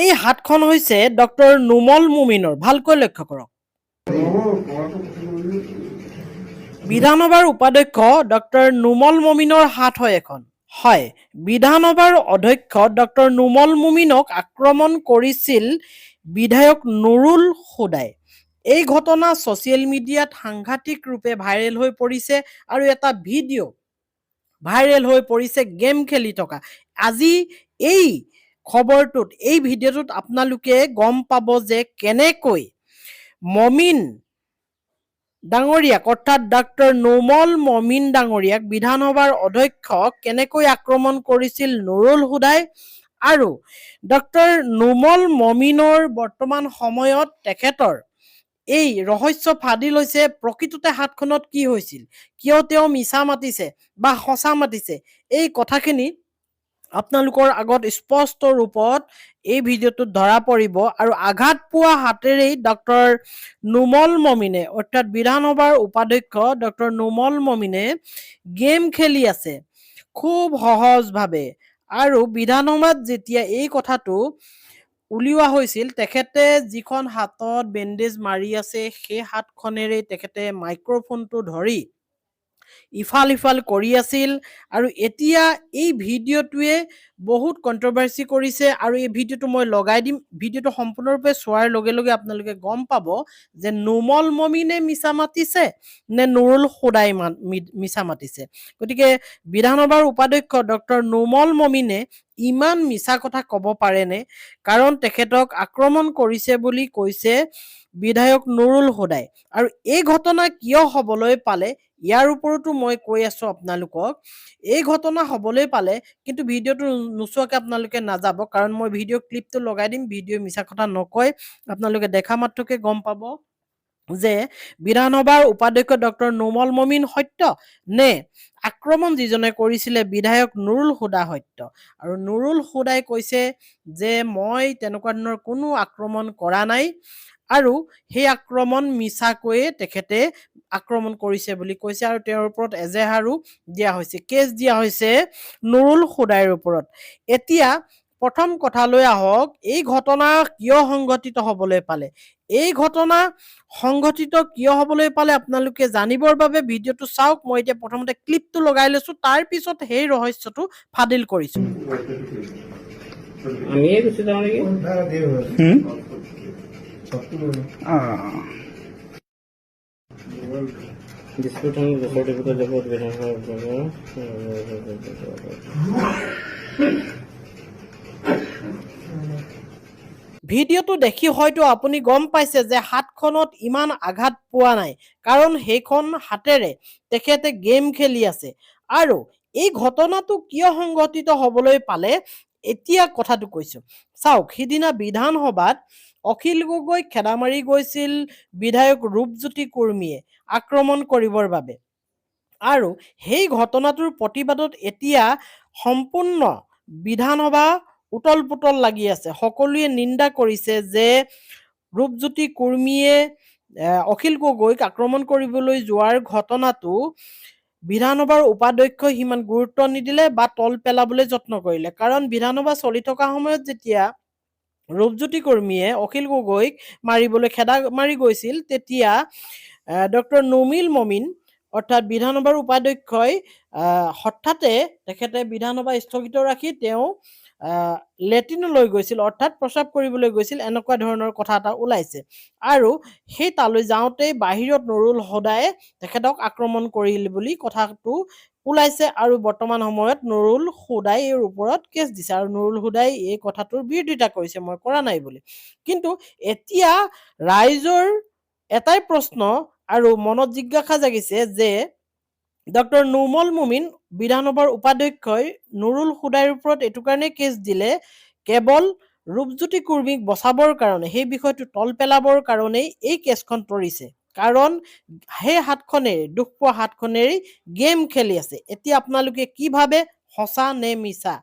এই হাতখন হৈছে ডক্টৰ নুমল মুমিনৰ, ভালকৈ লক্ষ্য কৰক। বিধানসভাৰ উপাধ্যক্ষ ডক্টৰ নুমল মুমিনৰ হাত হয় এখন। হয়, বিধানসভাৰ অধ্যক্ষ ডক্টৰ নুমল মুমিনক আক্ৰমণ কৰিছিল বিধায়ক নুৰুল হুদাই। এই ঘটনা ছ'চিয়েল মিডিয়াত সাংঘাতিক ৰূপে ভাইৰেল হৈ পৰিছে আৰু এটা ভিডিঅ' ভাইৰেল হৈ পৰিছে গেম খেলি থকা। আজি এই খবৰটোত, এই ভিডিঅ'টোত আপোনালোকে গম পাব যে কেনেকৈ মমিন ডাঙৰীয়াক, অৰ্থাৎ ডক্টৰ নুমল মমিন ডাঙৰীয়াক বিধানসভাৰ অধ্যক্ষক কেনেকৈ আক্ৰমণ কৰিছিল নুৰুল হুদাই আৰু ডক্টৰ নুমল মমিনৰ বৰ্তমান সময়ত তেখেতৰ এই ৰহস্য ফাদিল হৈছে প্ৰকৃততে হাতখনত কি হৈছিল, কিয় তেওঁ মিছা মাতিছে বা সঁচা মাতিছে, এই কথাখিনি আপোনালোকৰ আগত স্পষ্ট ৰূপত এই ভিডিঅ'টোত ধৰা পৰিব। আৰু আঘাত পোৱা হাতেৰেই ডক্টৰ নুমল মমিনে, অৰ্থাৎ বিধানসভাৰ উপাধ্যক্ষ ডক্টৰ নুমল মমিনে গেম খেলি আছে খুব সহজভাৱে। আৰু বিধানসভাত যেতিয়া এই কথাটো উলিওৱা হৈছিল, তেখেতে যিখন হাতত বেণ্ডেজ মাৰি আছে সেই হাতখনেৰে তেখেতে মাইক্ৰফোনটো ধৰি ইফাল সিফাল কৰি আছিল। আৰু এতিয়া এই ভিডিঅ'টোৱে বহুত কণ্ট্ৰভাৰ্চি কৰিছে আৰু এই ভিডিঅ'টো মই লগাই দিম। ভিডিঅ'টো সম্পূৰ্ণৰূপে চোৱাৰ লগে লগে আপোনালোকে গম পাব যে নুমল মমিনে মিছা মাতিছে নে নুৰুল হুদাই মিছা মাতিছে। গতিকে বিধানসভাৰ উপাধ্যক্ষ ডক্টৰ নুমল মমিনে ইমান মিছা কথা ক'ব পাৰেনে? কাৰণ তেখেতক আক্ৰমণ কৰিছে বুলি কৈছে বিধায়ক নুৰুল হুদাই। আৰু এই ঘটনা কিয় হ'বলৈ পালে, ইয়াৰ ওপৰতো মই কৈ আছোঁ আপোনালোকক। এই ঘটনা হ'বলৈ পালে, কিন্তু ভিডিঅ'টো নোচোৱাকৈ আপোনালোকে নাযাব, কাৰণ মই ভিডিঅ' ক্লিপটো লগাই দিম। ভিডিঅ' মিছা কথা নকয়, আপোনালোকে দেখা মাত্ৰকে গম পাব যে বিধানসভাৰ উপাধ্যক্ষ ডক্টৰ নুমল মমিন সত্য নে আক্ৰমণ যিজনে কৰিছিলে বিধায়ক নুৰুল হুদা সত্য। আৰু নুৰুল হুদাই কৈছে যে মই তেনেকুৱা ধৰণৰ কোনো আক্ৰমণ কৰা নাই আৰু সেই আক্ৰমণ মিছাকৈয়ে তেখেতে আক্ৰমণ কৰিছে বুলি কৈছে। আৰু তেওঁৰ ওপৰত এজেহাৰো দিয়া হৈছে, কেছ দিয়া হৈছে নুৰুল হুদাইৰ ওপৰত। এতিয়া প্ৰথম কথালৈ আহক, এই ঘটনা কিয় সংঘটিত হ'বলৈ পালে? এই ঘটনা সংঘটিত কিয় হ'বলৈ পালে আপোনালোকে জানিবৰ বাবে ভিডিঅ'টো চাওক। মই এতিয়া প্ৰথমতে ক্লিপটো লগাই লৈছোঁ, তাৰ পিছত সেই ৰহস্যটো ফাদিল কৰিছোঁ। আমিয়ে গুচি যাওঁ নেকি? ডিসপুটন সার্টিফিকেট যাব ভিডিঅ'টো দেখি হয়তো আপুনি গম পাইছে যে হাতখনত ইমান আঘাত পোৱা নাই, কাৰণ সেইখন হাতেৰে তেখেতে গেম খেলি আছে। আৰু এই ঘটনাটো কিয় সংঘটিত হ'বলৈ পালে, এতিয়া কথাটো কৈছোঁ। চাওক, সিদিনা বিধানসভাত অখিল গগৈক খেদা মাৰি গৈছিল বিধায়ক ৰূপজ্যোতি কুৰ্মীয়ে আক্ৰমণ কৰিবৰ বাবে। আৰু সেই ঘটনাটোৰ প্ৰতিবাদত এতিয়া সম্পূৰ্ণ বিধানসভা উতল পুতল লাগি আছে। সকলোৱে নিন্দা কৰিছে যে ৰূপজ্যোতি কুৰ্মীয়ে অখিল গগৈক আক্ৰমণ কৰিবলৈ যোৱাৰ ঘটনাটো বিধানসভাৰ উপাধ্যক্ষই সিমান গুৰুত্ব নিদিলে বা তল পেলাবলৈ যত্ন কৰিলে। কাৰণ বিধানসভা চলি থকা সময়ত যেতিয়া ৰূপজ্যোতি কুৰ্মীয়ে অখিল গগৈক মাৰিবলৈ খেদা মাৰি গৈছিল, তেতিয়া ডক্টৰ নুমল মমিন, অৰ্থাৎ বিধানসভাৰ উপাধ্যক্ষই হঠাতে তেখেতে বিধানসভা স্থগিত ৰাখি তেওঁ লেট্ৰিনলৈ গৈছিল, অৰ্থাৎ প্ৰস্ৰাৱ কৰিবলৈ গৈছিল, এনেকুৱা ধৰণৰ কথা এটা ওলাইছে। আৰু সেই তালৈ যাওঁতেই বাহিৰত নুৰুল হুদায়ে তেখেতক আক্ৰমণ কৰিল বুলি কথাটো ওলাইছে। আৰু বৰ্তমান সময়ত নুৰুল হুদাই এই ওপৰত কেছ দিছে আৰু নুৰুল হুদাই এই কথাটোৰ বিৰোধিতা কৰিছে, মই কৰা নাই বুলি। কিন্তু এতিয়া ৰাইজৰ এটাই প্ৰশ্ন আৰু মনত জিজ্ঞাসা জাগিছে যে ডক্টৰ নুমল মুমিন বিধানসভাৰ উপাধ্যক্ষই নুৰুল হুদাইৰ ওপৰত এইটো কাৰণে কেছ দিলে, কেৱল ৰূপজ্যোতি কুৰ্মীক বচাবৰ কাৰণে, সেই বিষয়টো তল পেলাবৰ কাৰণেই এই কেছখন তৰিছে। কাৰণ সেই হাতখনেৰে, দুখ পোৱা হাতখনেৰেই গেম খেলি আছে। এতিয়া আপোনালোকে কি ভাবে, সঁচা নে মিছা?